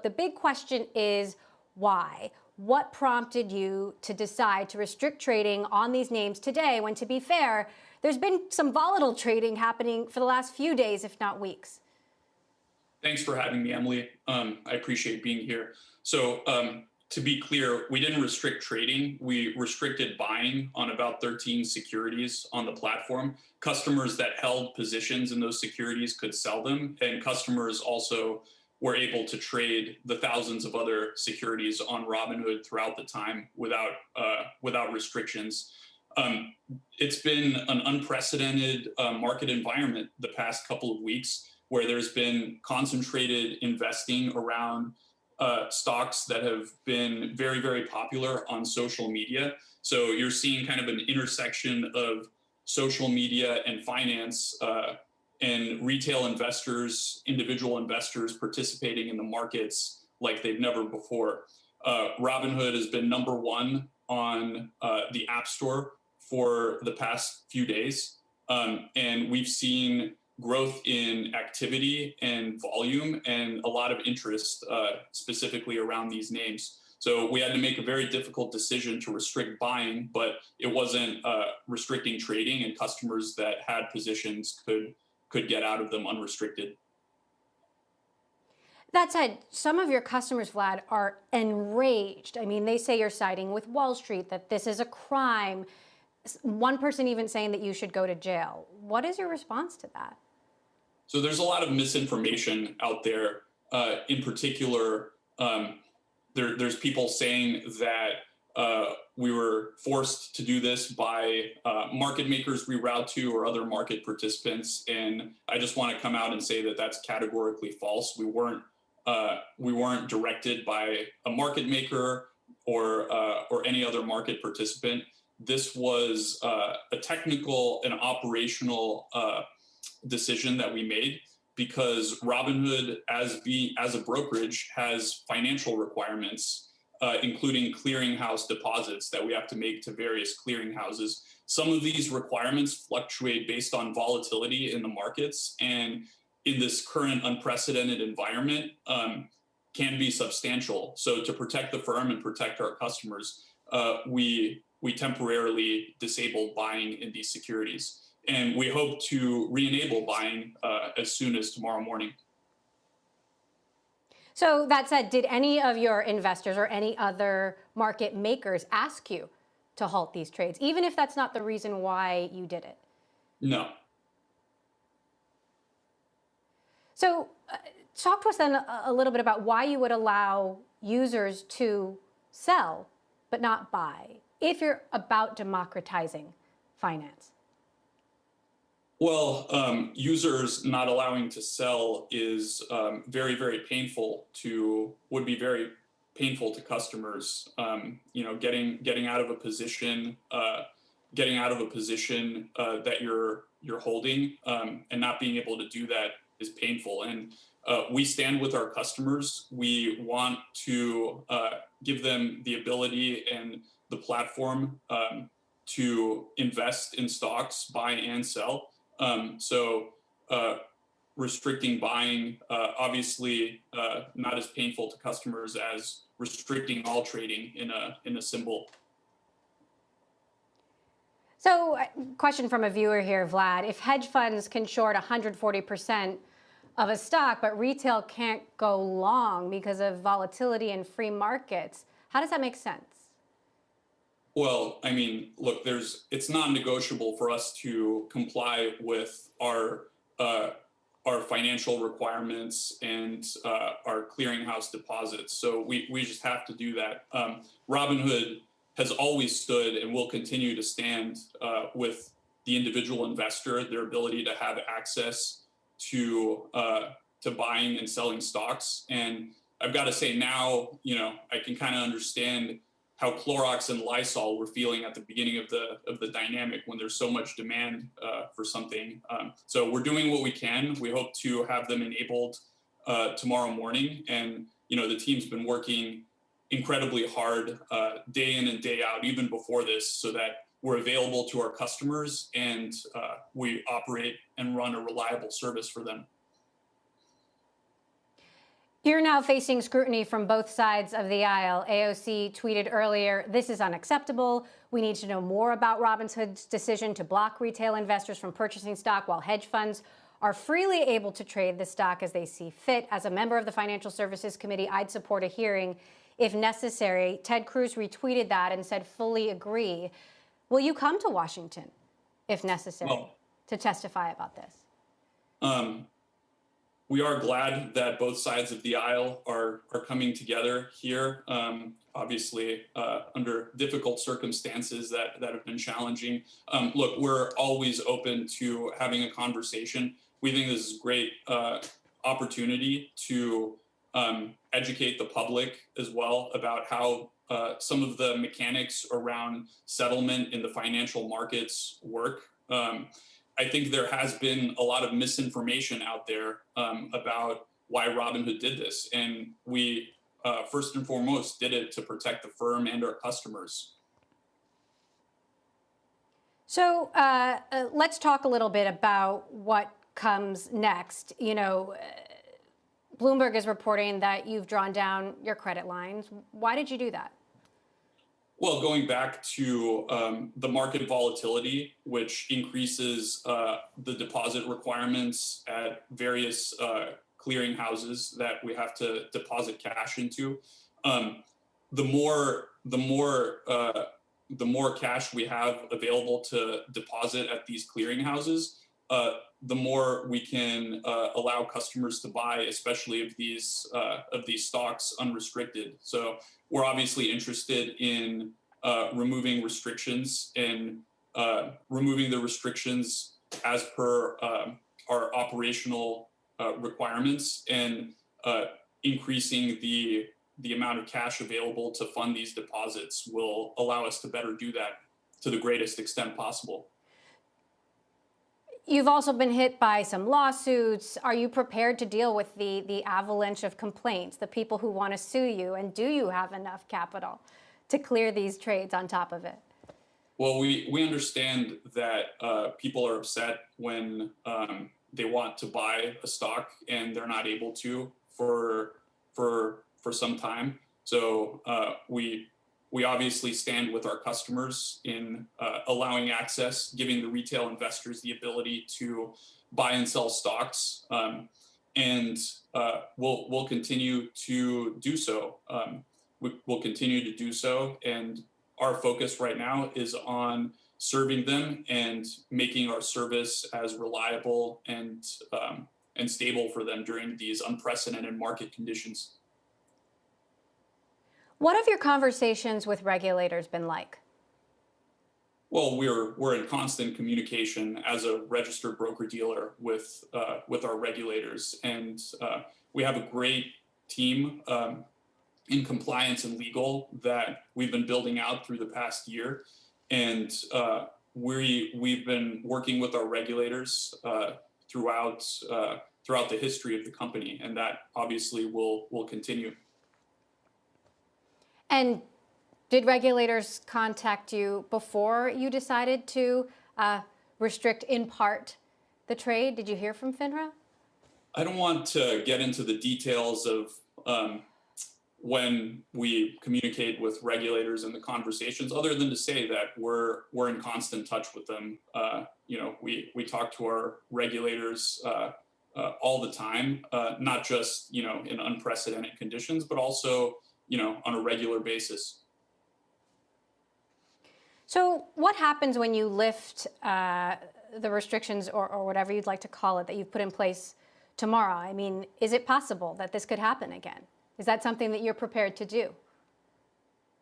The big question is why? What prompted you to decide to restrict trading on these names today when, to be fair, there's been some volatile trading happening for the last few days, if not weeks? Thanks for having me, Emily. I appreciate being here. So to be clear, we didn't restrict trading. We restricted buying on about 13 securities on the platform. Customers that held positions in those securities could sell them, and customers also were able to trade the thousands of other securities on Robinhood throughout the time without restrictions. It's been an unprecedented market environment the past couple of weeks, where there's been concentrated investing around stocks that have been very, very popular on social media. So you're seeing kind of an intersection of social media and finance, and retail investors, individual investors participating in the markets like they've never before. Robinhood has been #1 on the App Store for the past few days. And we've seen growth in activity and volume and a lot of interest specifically around these names. So we had to make a very difficult decision to restrict buying, but it wasn't restricting trading, and customers that had positions could get out of them unrestricted. That said, some of your customers, Vlad, are enraged. I mean, they say you're siding with Wall Street, that this is a crime. One person even saying that you should go to jail. What is your response to that? So there's a lot of misinformation out there. In particular, there's people saying that we were forced to do this by market makers we route to or other market participants. And I just want to come out and say that that's categorically false. We weren't directed by a market maker or any other market participant. This was a technical and operational decision that we made because Robinhood, as a brokerage, has financial requirements, including clearinghouse deposits that we have to make to various clearinghouses. Some of these requirements fluctuate based on volatility in the markets, and in this current unprecedented environment, can be substantial. So to protect the firm and protect our customers, we temporarily disabled buying in these securities. And we hope to re-enable buying as soon as tomorrow morning. So that said, did any of your investors or any other market makers ask you to halt these trades, even if that's not the reason why you did it? No. So talk to us then a little bit about why you would allow users to sell but not buy if you're about democratizing finance. Well, users not allowing to sell is very, very painful would be very painful to customers. Getting out of a position, that you're holding, and not being able to do that is painful. And we stand with our customers. We want to give them the ability and the platform to invest in stocks, buy and sell. So restricting buying, obviously not as painful to customers as restricting all trading in a symbol. So question from a viewer here, Vlad. If hedge funds can short 140% of a stock, but retail can't go long because of volatility in free markets, how does that make sense? Well, I mean, look, it's non-negotiable for us to comply with our financial requirements and our clearinghouse deposits. So we just have to do that. Robinhood has always stood and will continue to stand with the individual investor, their ability to have access to buying and selling stocks. And I've got to say now, I can kind of understand how Clorox and Lysol were feeling at the beginning of the dynamic when there's so much demand for something. So we're doing what we can. We hope to have them enabled tomorrow morning. And the team's been working incredibly hard day in and day out, even before this, so that we're available to our customers and we operate and run a reliable service for them. You're now facing scrutiny from both sides of the aisle. AOC tweeted earlier, "This is unacceptable. We need to know more about Robinhood's decision to block retail investors from purchasing stock while hedge funds are freely able to trade the stock as they see fit. As a member of the Financial Services Committee, I'd support a hearing if necessary." Ted Cruz retweeted that and said, "Fully agree." Will you come to Washington if necessary to testify about this? We are glad that both sides of the aisle are coming together here, obviously under difficult circumstances that have been challenging. Look, we're always open to having a conversation. We think this is a great opportunity to educate the public as well about how some of the mechanics around settlement in the financial markets work. I think there has been a lot of misinformation out there about why Robinhood did this. And we, first and foremost, did it to protect the firm and our customers. So let's talk a little bit about what comes next. You know, Bloomberg is reporting that you've drawn down your credit lines. Why did you do that? Well, going back to the market volatility, which increases the deposit requirements at various clearing houses that we have to deposit cash into, the more cash we have available to deposit at these clearing houses, the more we can allow customers to buy, especially of these stocks unrestricted. So we're obviously interested in removing restrictions and removing the restrictions as per our operational requirements, and increasing the amount of cash available to fund these deposits will allow us to better do that to the greatest extent possible. You've also been hit by some lawsuits. Are you prepared to deal with the avalanche of complaints, the people who want to sue you? And do you have enough capital to clear these trades on top of it? Well, we understand that people are upset when they want to buy a stock and they're not able to for some time. So we obviously stand with our customers in allowing access, giving the retail investors the ability to buy and sell stocks, and we'll continue to do so. We'll continue to do so, and our focus right now is on serving them and making our service as reliable and stable for them during these unprecedented market conditions. What have your conversations with regulators been like? Well, we're in constant communication as a registered broker-dealer with our regulators, and we have a great team in compliance and legal that we've been building out through the past year, and we've been working with our regulators throughout the history of the company, and that obviously will continue. And did regulators contact you before you decided to restrict in part the trade? Did you hear from FINRA? I don't want to get into the details of when we communicate with regulators and the conversations, other than to say that we're in constant touch with them. We talk to our regulators all the time, not just in unprecedented conditions, but also on a regular basis. So what happens when you lift the restrictions or whatever you'd like to call it that you've put in place tomorrow? I mean, is it possible that this could happen again? Is that something that you're prepared to do?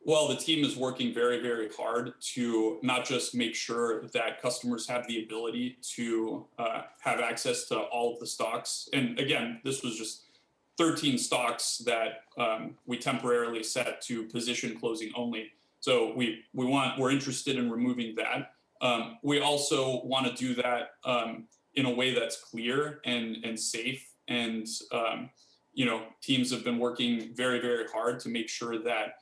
Well, the team is working very, very hard to not just make sure that customers have the ability to have access to all of the stocks. And again, this was just 13 stocks that we temporarily set to position closing only. So we're interested in removing that. We also want to do that in a way that's clear and safe. And teams have been working very, very hard to make sure that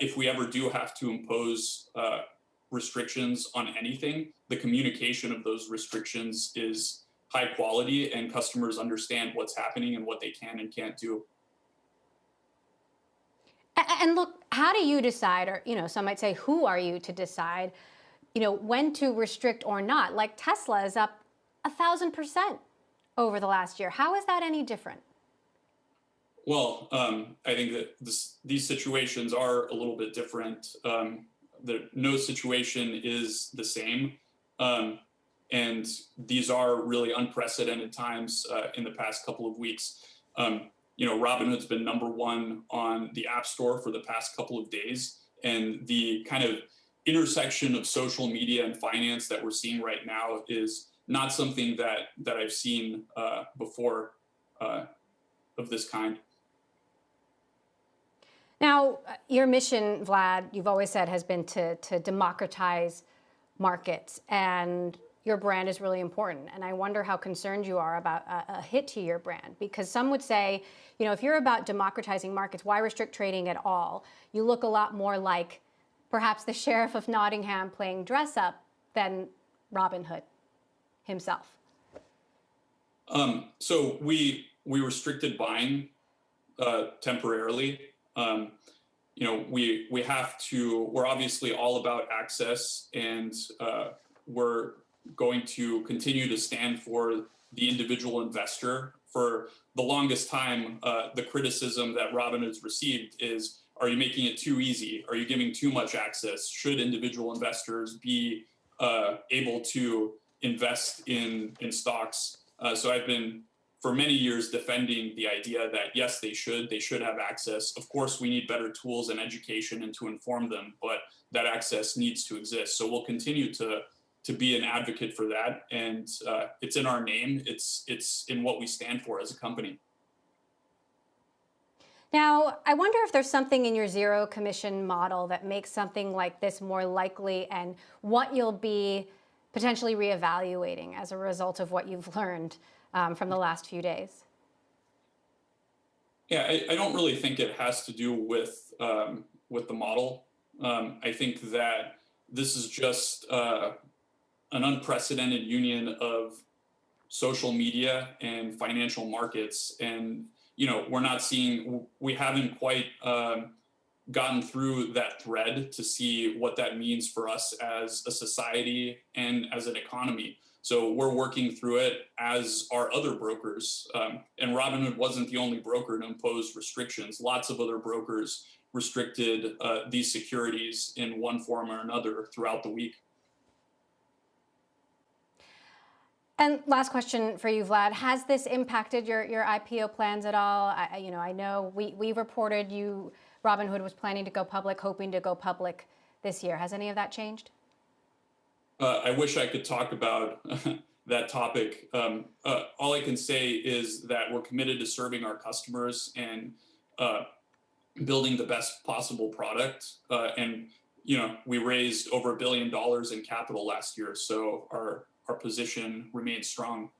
if we ever do have to impose restrictions on anything, the communication of those restrictions is high quality and customers understand what's happening and what they can and can't do. And look, how do you decide, or some might say, who are you to decide, when to restrict or not? Like Tesla is up 1,000% over the last year. How is that any different? Well, I think that these situations are a little bit different. No situation is the same. And these are really unprecedented times in the past couple of weeks. Robinhood's been #1 on the App Store for the past couple of days. And the kind of intersection of social media and finance that we're seeing right now is not something that I've seen before of this kind. Now, your mission, Vlad, you've always said has been to democratize markets, and your brand is really important. And I wonder how concerned you are about a hit to your brand, because some would say, if you're about democratizing markets, why restrict trading at all? You look a lot more like perhaps the Sheriff of Nottingham playing dress up than Robinhood himself. So we restricted buying temporarily. We're obviously all about access, and we're going to continue to stand for the individual investor. For the longest time, the criticism that Robinhood's received is, are you making it too easy? Are you giving too much access? Should individual investors be able to invest in stocks? So I've been, for many years, defending the idea that, yes, they should have access. Of course, we need better tools and education and to inform them, but that access needs to exist. So we'll continue to be an advocate for that. And it's in our name. It's in what we stand for as a company. Now, I wonder if there's something in your zero commission model that makes something like this more likely, and what you'll be potentially reevaluating as a result of what you've learned from the last few days. Yeah, I don't really think it has to do with the model. I think that this is just an unprecedented union of social media and financial markets, and we haven't quite gotten through that thread to see what that means for us as a society and as an economy. So we're working through it, as are other brokers. And Robinhood wasn't the only broker to impose restrictions. Lots of other brokers restricted these securities in one form or another throughout the week. And last question for you, Vlad. Has this impacted your IPO plans at all? I know we reported Robinhood was planning to go public, hoping to go public this year. Has any of that changed? I wish I could talk about that topic. All I can say is that we're committed to serving our customers and building the best possible product. And we raised over $1 billion in capital last year, so our position remains strong.